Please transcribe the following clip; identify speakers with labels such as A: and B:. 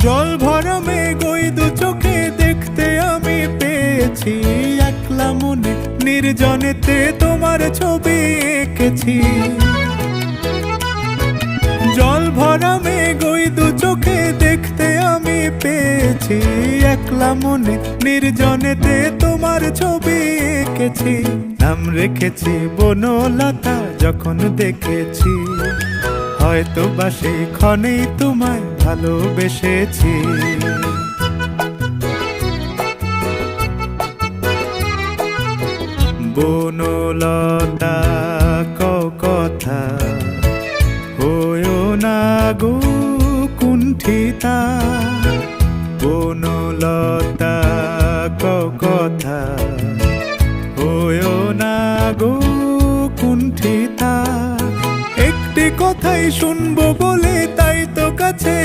A: জল ভরা মেঘ ওই দু চোখে দেখতে আমি পেয়েছি, একলা মনে নির্জনেতে তোমার ছবি এঁকেছি। জল ভরা মেঘ ওই দু চোখে দেখতে আমি পেয়েছি, একলা মনে নির্জনেতে তোমার ছবি এঁকেছি। নাম রেখেছি বনলতা যখন দেখেছি, হয়তো বা সেই ক্ষণেই তোমায় ভালোবেসেছি। বনলতা কথা হয়ো না গো কুণ্ঠিতা, বনলতা কথা হয়ো না গো কুণ্ঠিতা। একটি কথাই শুনবো বলে তাই তো কাছে